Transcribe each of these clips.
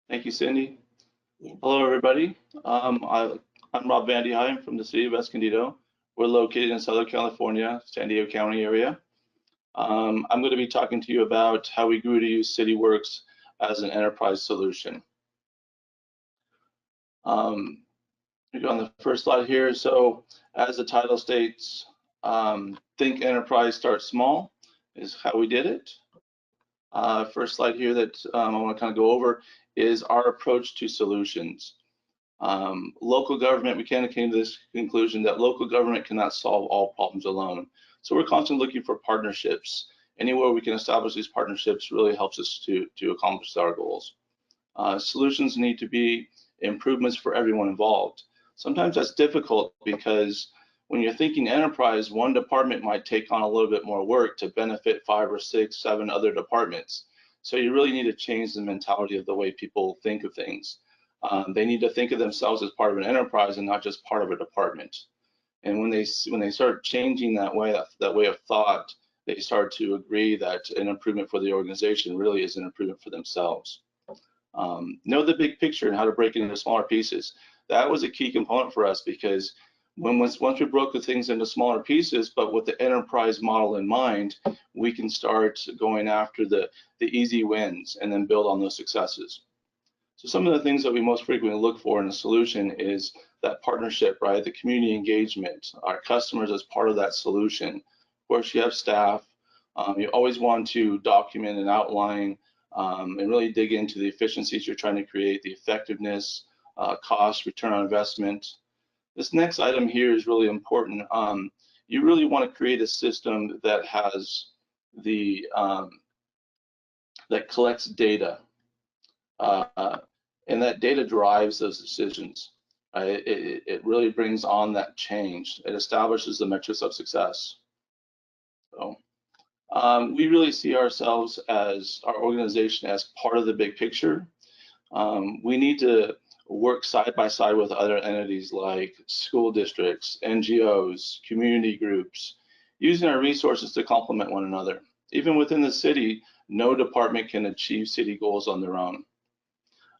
Thank you, Cindy. Hello, everybody. I'm Rob Van Dyheim from the City of Escondido. We're located in Southern California, San Diego County area. I'm going to be talking to you about how we grew to use Cityworks as an enterprise solution. We go on the first slide here. So as the title states, think enterprise, start small is how we did it. First slide here that I want to kind of go over is our approach to solutions. Local government, we kind of came to this conclusion that local government cannot solve all problems alone. So we're constantly looking for partnerships. Anywhere we can establish these partnerships really helps us to accomplish our goals. Solutions need to be improvements for everyone involved. Sometimes that's difficult because when you're thinking enterprise, one department might take on a little bit more work to benefit 5 or 6, 7 other departments. So you really need to change the mentality of the way people think of things. They need to think of themselves as part of an enterprise and not just part of a department. And when they start changing that way of thought, they start to agree that an improvement for the organization really is an improvement for themselves. Know the big picture and how to break it into smaller pieces. That was a key component for us because once we broke the things into smaller pieces, but with the enterprise model in mind, we can start going after the easy wins and then build on those successes. So some of the things that we most frequently look for in a solution is that partnership, right? The community engagement, our customers as part of that solution. Of course, you have staff. You always want to document and outline and really dig into the efficiencies you're trying to create, the effectiveness, cost, return on investment. This next item here is really important. You really want to create a system that has the that collects data. And that data drives those decisions. It really brings on that change. It establishes the metrics of success. So we really see ourselves as our organization as part of the big picture. We need to work side by side with other entities like school districts, NGOs, community groups, using our resources to complement one another. Even within the city, no department can achieve city goals on their own.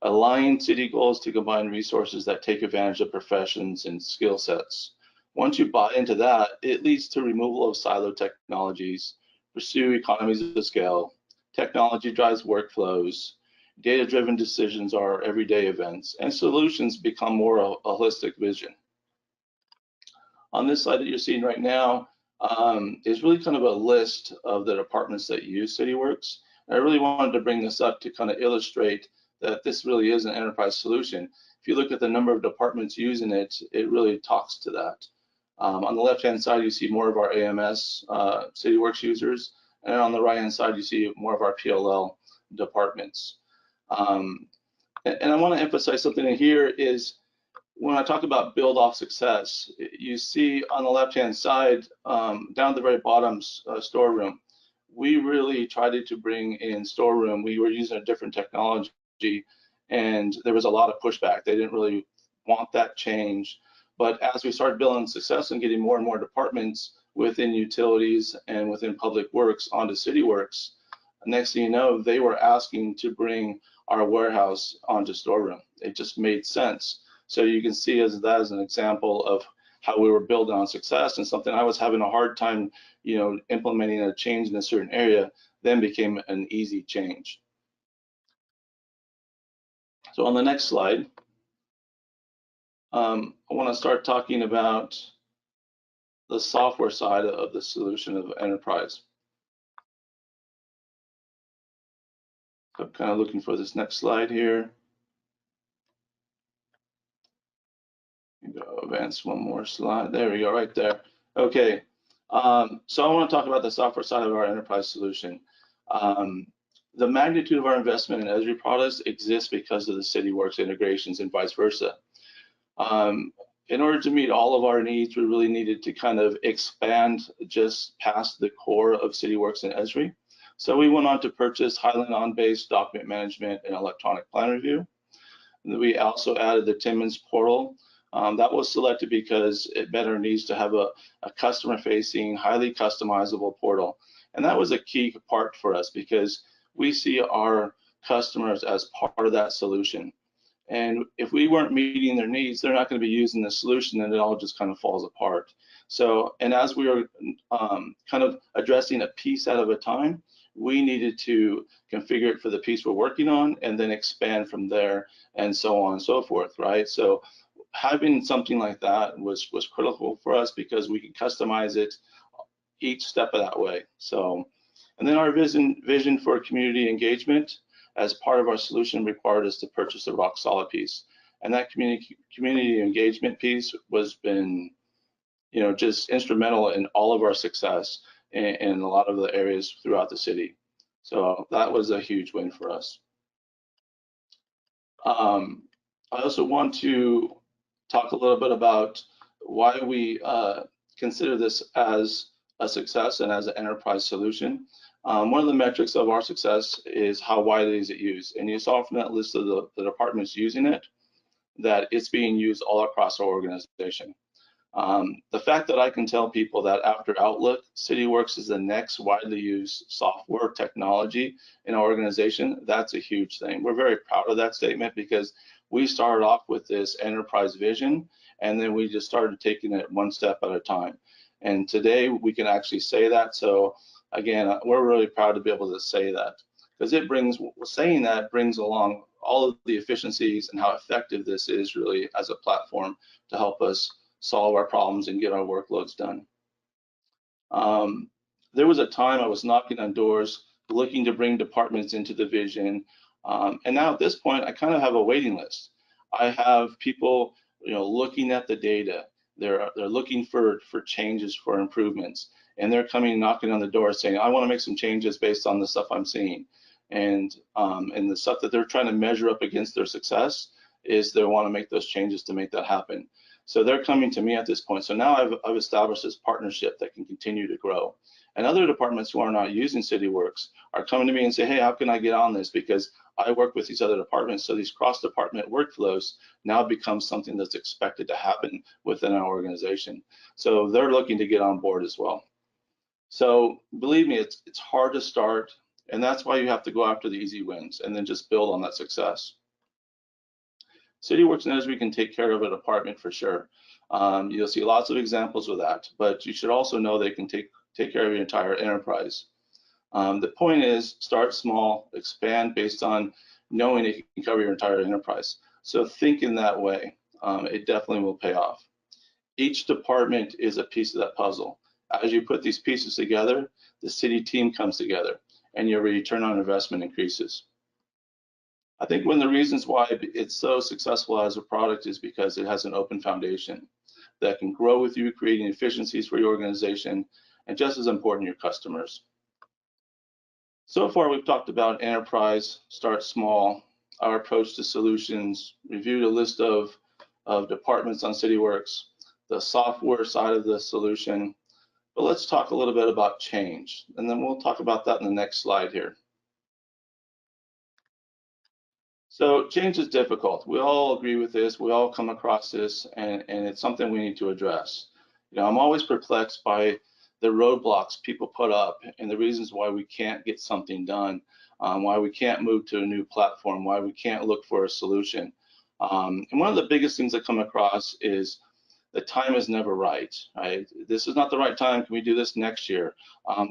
Align city goals to combine resources that take advantage of professions and skill sets. Once you buy into that, it leads to removal of silo technologies, pursue economies of scale, technology drives workflows, data-driven decisions are everyday events, and solutions become more a holistic vision. On this slide that you're seeing right now is really kind of a list of the departments that use Cityworks. And I really wanted to bring this up to kind of illustrate that this really is an enterprise solution. If you look at the number of departments using it, it really talks to that. On the left-hand side, you see more of our AMS Cityworks users, and on the right-hand side, you see more of our PLL departments. And I want to emphasize something in here is when I talk about build off success, you see on the left-hand side, down at the very bottom, storeroom, we really tried to bring in storeroom. We were using a different technology, and there was a lot of pushback. They didn't really want that change. But as we started building success and getting more and more departments within utilities and within public works onto Cityworks, next thing you know, they were asking to bring our warehouse onto storeroom. It just made sense. So you can see that as an example of how we were building on success, and something I was having a hard time, implementing a change in a certain area, then became an easy change. So on the next slide, I want to start talking about the software side of the solution of enterprise. So I'm kind of looking for this next slide here. Go advance one more slide. There we go, right there. Okay, so I want to talk about the software side of our enterprise solution. The magnitude of our investment in Esri products exists because of the Cityworks integrations and vice versa. In order to meet all of our needs, we really needed to kind of expand just past the core of Cityworks and Esri. So we went on to purchase Highland on-based document management and electronic plan review. And we also added the Timmins portal, That was selected because it met our needs to have a customer-facing, highly customizable portal. And that was a key part for us because we see our customers as part of that solution. And if we weren't meeting their needs, they're not going to be using the solution, and it all just kind of falls apart. So, and as we were kind of addressing a piece at a time, we needed to configure it for the piece we're working on and then expand from there and so on and so forth, right? So having something like that was critical for us because we could customize it each step of that way. So, and then our vision for community engagement as part of our solution required us to purchase a rock solid piece. And that community engagement piece was been, you know, just instrumental in all of our success in a lot of the areas throughout the city. So that was a huge win for us. I also want to talk a little bit about why we consider this as a success and as an enterprise solution. One of the metrics of our success is how widely is it used. And you saw from that list of the departments using it, that it's being used all across our organization. The fact that I can tell people that after Outlook, Cityworks is the next widely used software technology in our organization, that's a huge thing. We're very proud of that statement because we started off with this enterprise vision, and then we just started taking it one step at a time. And today we can actually say that. So again, we're really proud to be able to say that because it brings, saying that brings along all of the efficiencies and how effective this is really as a platform to help us solve our problems and get our workloads done. There was a time I was knocking on doors, looking to bring departments into the vision. And now at this point, I kind of have a waiting list. I have people, you know, looking at the data. They're looking for changes, for improvements, and they're coming knocking on the door saying, I want to make some changes based on the stuff I'm seeing. And the stuff that they're trying to measure up against their success is they want to make those changes to make that happen. So they're coming to me at this point. So now I've established this partnership that can continue to grow. And other departments who are not using Cityworks are coming to me and say, hey, how can I get on this? Because I work with these other departments. So these cross-department workflows now become something that's expected to happen within our organization. So they're looking to get on board as well. So believe me, it's hard to start. And that's why you have to go after the easy wins and then just build on that success. Cityworks knows we can take care of a department for sure. You'll see lots of examples of that, but you should also know they can take care of your entire enterprise. The point is, start small, expand based on knowing it can cover your entire enterprise. So think in that way. It definitely will pay off. Each department is a piece of that puzzle. As you put these pieces together, the city team comes together and your return on investment increases. I think one of the reasons why it's so successful as a product is because it has an open foundation that can grow with you, creating efficiencies for your organization, and just as important, your customers. So far, we've talked about enterprise, start small, our approach to solutions, reviewed a list of departments on Cityworks, the software side of the solution. But let's talk a little bit about change, and then we'll talk about that in the next slide here. So change is difficult. We all agree with this. We all come across this, and it's something we need to address. You know, I'm always perplexed by the roadblocks people put up and the reasons why we can't get something done, why we can't move to a new platform, why we can't look for a solution. And one of the biggest things I come across is the time is never right, right? This is not the right time. Can we do this next year?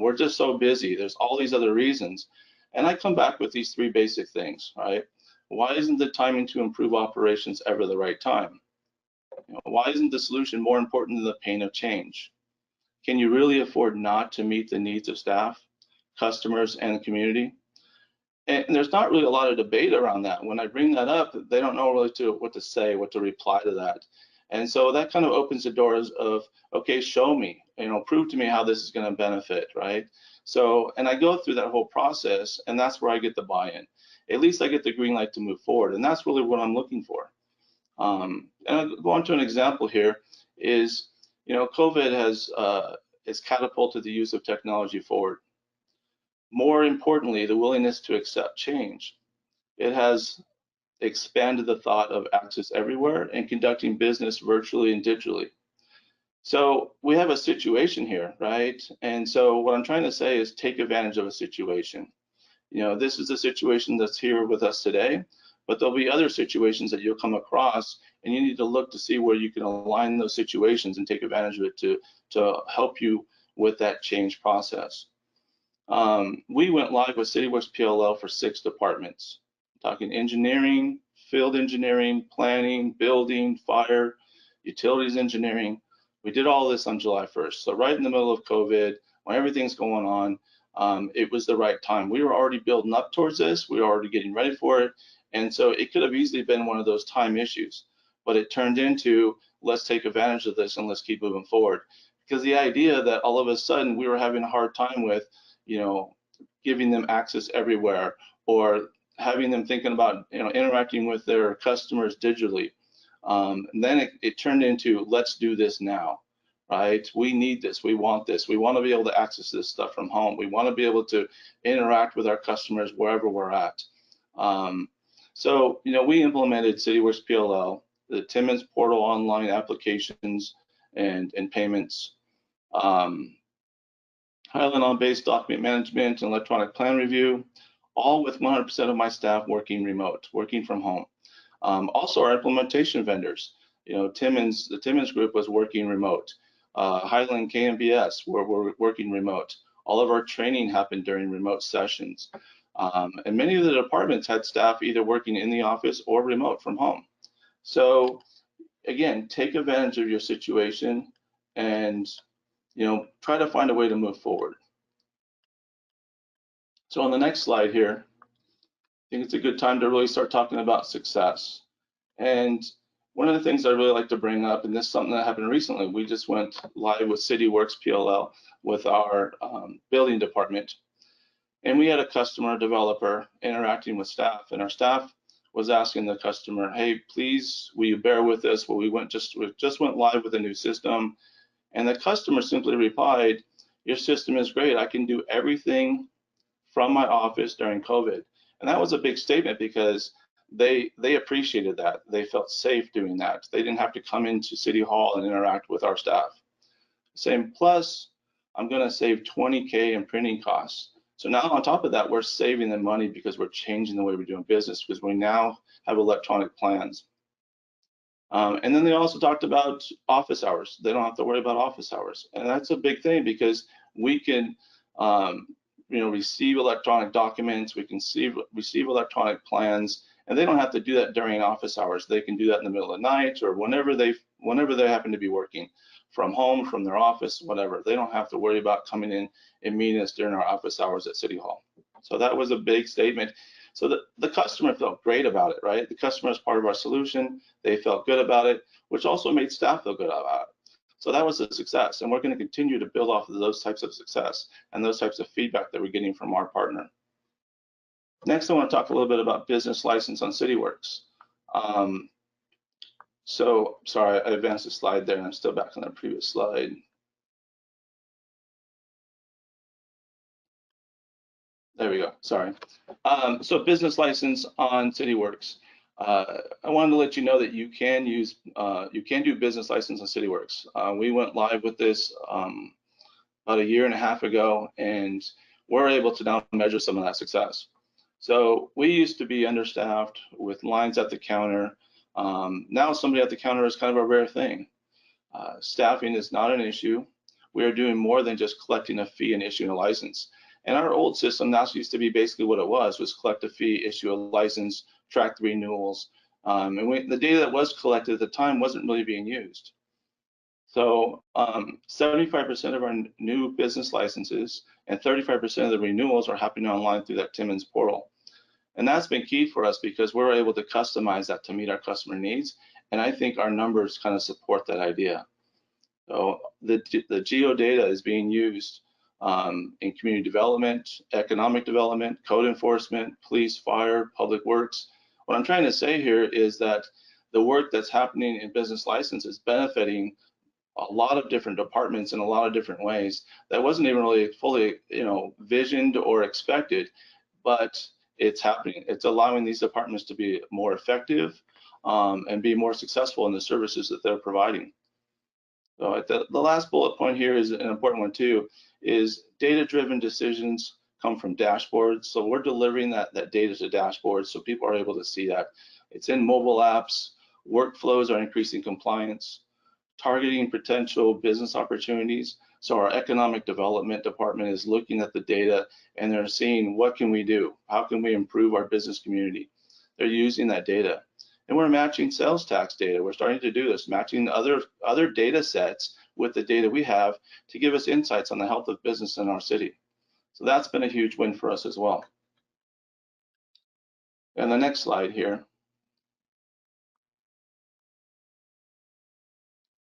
We're just so busy. There's all these other reasons. And I come back with these three basic things, right? Why isn't the timing to improve operations ever the right time? You know, why isn't the solution more important than the pain of change? Can you really afford not to meet the needs of staff, customers, and the community? And there's not really a lot of debate around that. When I bring that up, they don't know really what to say, what to reply to that. And so that kind of opens the doors of, okay, show me, you know, prove to me how this is going to benefit, right? So, and I go through that whole process, and that's where I get the buy-in. At least I get the green light to move forward, and that's really what I'm looking for. And I'll go on to an example here is, you know, COVID has catapulted the use of technology forward. More importantly, the willingness to accept change. It has expanded the thought of access everywhere and conducting business virtually and digitally. So we have a situation here, right? And so what I'm trying to say is take advantage of a situation. You know, this is a situation that's here with us today, but there'll be other situations that you'll come across, and you need to look to see where you can align those situations and take advantage of it to help you with that change process. We went live with Cityworks PLL for 6 departments, talking engineering, field engineering, planning, building, fire, utilities engineering. We did all this on July 1st. So right in the middle of COVID, when everything's going on, it was the right time. We were already building up towards this. We were already getting ready for it. And so it could have easily been one of those time issues, but it turned into, let's take advantage of this and let's keep moving forward. Because the idea that all of a sudden we were having a hard time with, you know, giving them access everywhere, or having them thinking about, you know, interacting with their customers digitally. And then it turned into, let's do this now, right? We need this, we want this. We want to be able to access this stuff from home. We want to be able to interact with our customers wherever we're at. So, you know, we implemented Cityworks PLL, the Timmins portal online applications and payments, Highland on-base document management and electronic plan review, all with 100% of my staff working remote, working from home. Also, our implementation vendors, you know, the Timmins group was working remote. Highland KMBS were working remote. All of our training happened during remote sessions. And many of the departments had staff either working in the office or remote from home. So again, take advantage of your situation and, you know, try to find a way to move forward. So on the next slide here, I think it's a good time to really start talking about success. And one of the things I really like to bring up, and this is something that happened recently, we just went live with Cityworks PLL with our building department. And we had a customer developer interacting with staff, and our staff was asking the customer, hey, please, will you bear with us? Well, we just went live with a new system. And the customer simply replied, your system is great. I can do everything from my office during COVID. And that was a big statement because they appreciated that. They felt safe doing that. They didn't have to come into City Hall and interact with our staff. Same plus, I'm going to save 20K in printing costs. So now on top of that, we're saving them money because we're changing the way we're doing business because we now have electronic plans. And then they also talked about office hours. They don't have to worry about office hours. And that's a big thing because we can you know, receive electronic documents, we can receive electronic plans, and they don't have to do that during office hours. They can do that in the middle of the night or whenever they happen to be working, from home, from their office, whatever. They don't have to worry about coming in and meeting us during our office hours at City Hall. So that was a big statement. So the customer felt great about it, right? The customer is part of our solution. They felt good about it, which also made staff feel good about it. So that was a success, and we're going to continue to build off of those types of success and those types of feedback that we're getting from our partner. Next, I want to talk a little bit about business license on Cityworks. So, sorry, I advanced the slide there, and I'm still back on the previous slide. There we go, sorry. So business license on Cityworks. I wanted to let you know that you can do business license on Cityworks. We went live with this about a year and a half ago, and we're able to now measure some of that success. So we used to be understaffed with lines at the counter. Now somebody at the counter is kind of a rare thing. Staffing is not an issue. We are doing more than just collecting a fee and issuing a license. And our old system, that used to be basically what it was collect a fee, issue a license, track the renewals. And the data that was collected at the time wasn't really being used. So 75% of our new business licenses and 35% of the renewals are happening online through that Timmins portal. And that's been key for us because we're able to customize that to meet our customer needs. And I think our numbers kind of support that idea. So the geo data is being used in community development, economic development, code enforcement, police, fire, public works. What I'm trying to say here is that the work that's happening in business license is benefiting a lot of different departments in a lot of different ways that wasn't even really fully, you know, visioned or expected, but it's happening. It's allowing these departments to be more effective and be more successful in the services that they're providing. So the last bullet point here is an important one too, is data-driven decisions come from dashboards. So we're delivering that data to dashboards so people are able to see that. It's in mobile apps, workflows are increasing compliance, targeting potential business opportunities. So our economic development department is looking at the data and they're seeing what can we do? How can we improve our business community? They're using that data. And we're matching sales tax data. We're starting to do this, matching other data sets with the data we have to give us insights on the health of business in our city. So that's been a huge win for us as well. And the next slide here,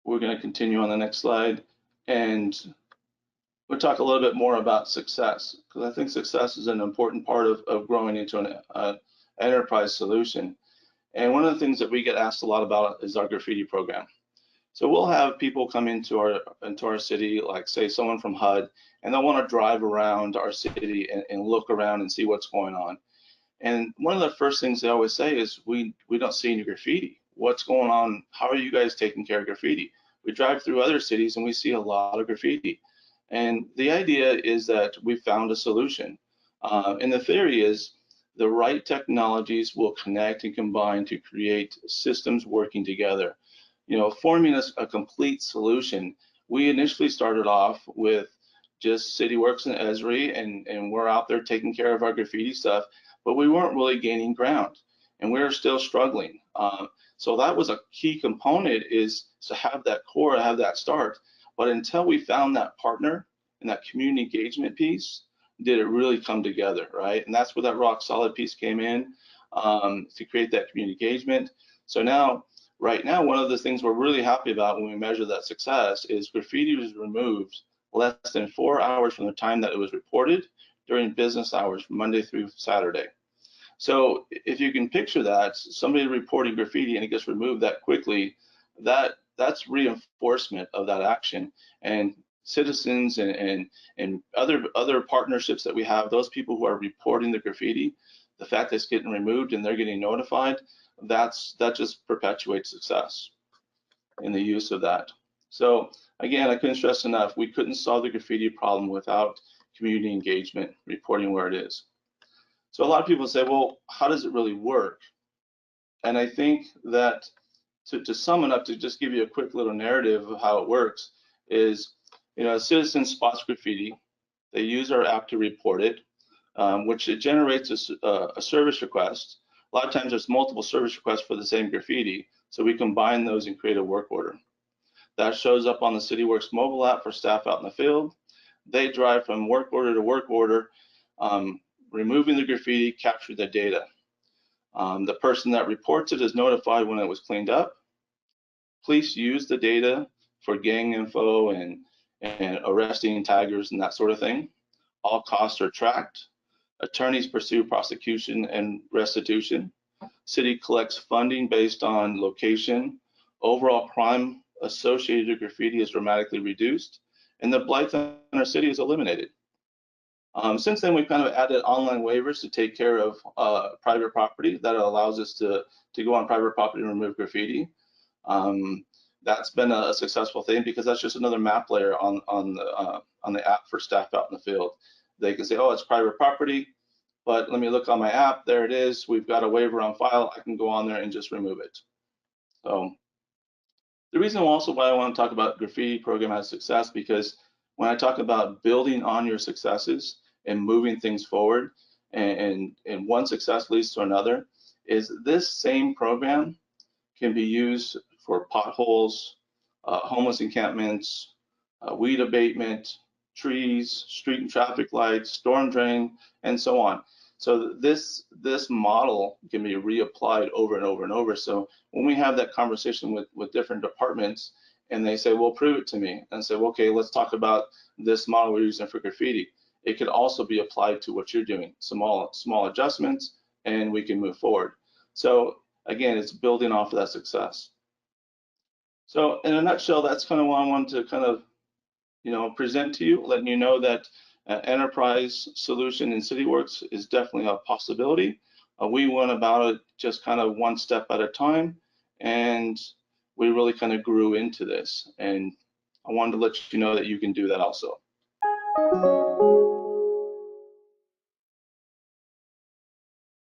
we're going to continue on the next slide, and we'll talk a little bit more about success, because I think success is an important part of growing into an enterprise solution. And one of the things that we get asked a lot about is our graffiti program. So we'll have people come into our city, like say someone from HUD, and they'll want to drive around our city and look around and see what's going on. And one of the first things they always say is, we don't see any graffiti. What's going on? How are you guys taking care of graffiti? We drive through other cities and we see a lot of graffiti. And the idea is that we found a solution. And the theory is the right technologies will connect and combine to create systems working together. You know, forming a complete solution. We initially started off with just Cityworks and Esri, and we're out there taking care of our graffiti stuff, but we weren't really gaining ground, and we were still struggling. So that was a key component, is to have that core, have that start. But until we found that partner and that community engagement piece, did it really come together, right? And that's where that rock solid piece came in, to create that community engagement. So now, right now, one of the things we're really happy about when we measure that success is graffiti was removed less than 4 hours from the time that it was reported during business hours, Monday through Saturday. So if you can picture that, somebody reporting graffiti and it gets removed that quickly, that's reinforcement of that action. And citizens and other partnerships that we have, those people who are reporting the graffiti, the fact that it's getting removed and they're getting notified, that just perpetuates success in the use of that. So again, I couldn't stress enough, we couldn't solve the graffiti problem without community engagement, reporting where it is. So a lot of people say, well, how does it really work? And I think that to sum it up, to just give you a quick little narrative of how it works, is, you know, a citizen spots graffiti, they use our app to report it, which it generates a service request. A lot of times there's multiple service requests for the same graffiti, so we combine those and create a work order. That shows up on the Cityworks mobile app for staff out in the field. They drive from work order to work order, removing the graffiti, capture the data. The person that reports it is notified when it was cleaned up. Police use the data for gang info and arresting taggers and that sort of thing. All costs are tracked. Attorneys pursue prosecution and restitution. City collects funding based on location. Overall crime associated with graffiti is dramatically reduced, and the blight in our city is eliminated. Since then, we've kind of added online waivers to take care of private property. That allows us to go on private property and remove graffiti. That's been a successful thing, because that's just another map layer on the app for staff out in the field. They can say, oh, it's private property, but let me look on my app. There it is. We've got a waiver on file. I can go on there and just remove it. So the reason also why I want to talk about graffiti program as success, because when I talk about building on your successes and moving things forward, and one success leads to another, is this same program can be used for potholes, homeless encampments, weed abatement, trees, street and traffic lights, storm drain, and so on. So this model can be reapplied over and over and over. So when we have that conversation with different departments, and they say, well, prove it to me, and say, well, okay, let's talk about this model we're using for graffiti. It could also be applied to what you're doing, small adjustments, and we can move forward. So again, it's building off of that success. So in a nutshell, that's kind of what I wanted to kind of, you know, present to you, letting you know that An enterprise solution in Cityworks is definitely a possibility. We went about it just kind of one step at a time, and we really kind of grew into this. And I wanted to let you know that you can do that also.